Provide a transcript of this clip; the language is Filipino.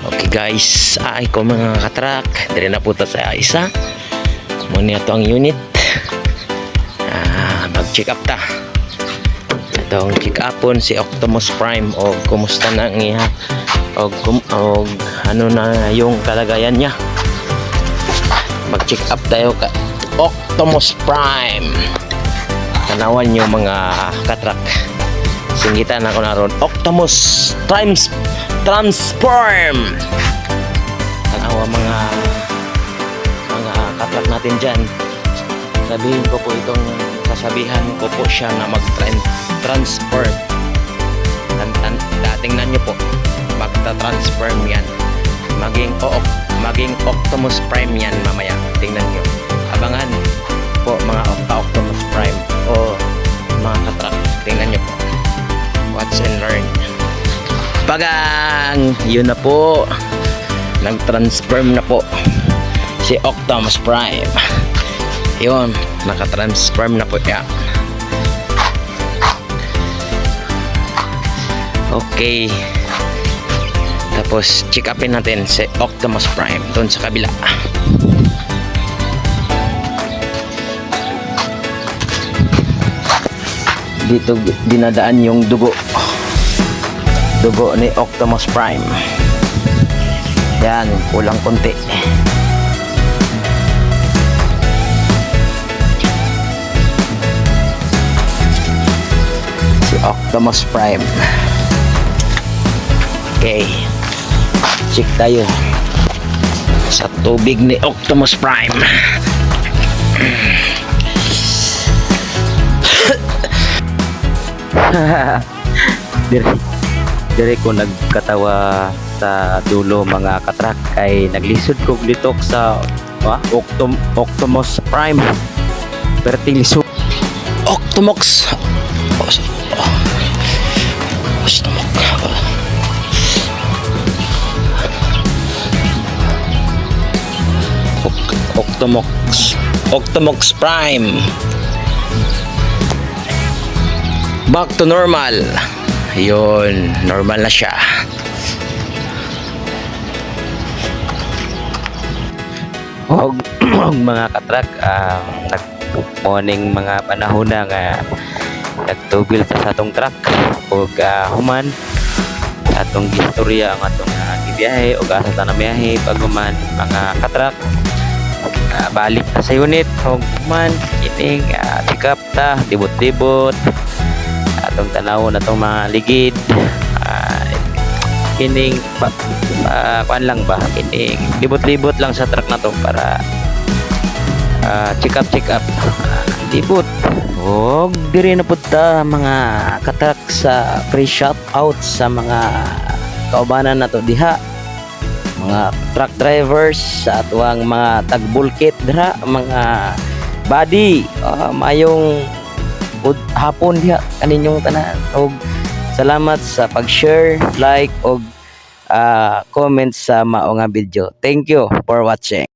Okay guys, ay ko mga katrak, dire na po ta sa isa. Muna ito ang unit. Mag-check up ta. Itong check upon si Optimus Prime o kumusta na niya o ano na yung kalagayan niya. Mag-check up tayo ka Optimus Prime. Tanawan yung mga katrak. Singitan ako na ron Optimus Transform. Tanawa mga katrak natin dyan. Sabihin ko po itong kasabihan ko po siya na mag-transform. Tingnan nyo po, magta-transform yan. Maging Optimus Prime yan mamaya. Tingnan nyo. Abangan po mga Optimus Prime o mga katrak. Tingnan nyo po. Watch and learn. Pagang! Yun na po. Nag-transform na po si Optimus Prime. Yun, naka-transform na po yan. Okay. Tapos check upin natin si Optimus Prime doon sa kabila. Dito dinadaan yung dugo ni Optimus Prime. Yan, kulang konti. Si Optimus Prime. Okay, check tayo sa tubig ni Optimus Prime. Dire ko nagkatawa sa dulo mga katrak kay naglisod ko dito sa Optimus Prime. Perting lisod Optimus Optimus Prime back to normal. Yun, normal na siya. Og mga katrak, nag-morning mga panahon na nga nagtubil sa atong truck og human atong istorya ang atong gibiyahe og asa ta na biyahe paghuman mga katrak. Balik na sa unit og human kining pick up ta dibot-dibot atong tanawon atong mga ligid. Kining kuan lang ba kining libot-libot lang sa truck na to para check up libot. Og diri na pud ta mga katrak sa free shout out sa mga kaubanan nato diha, mga truck drivers sa atuang mga tagbulkit dira, mga body mayong hapon diha kaninyong tanan. Og salamat sa pag-share, like og comment sa mao nga video. Thank you for watching.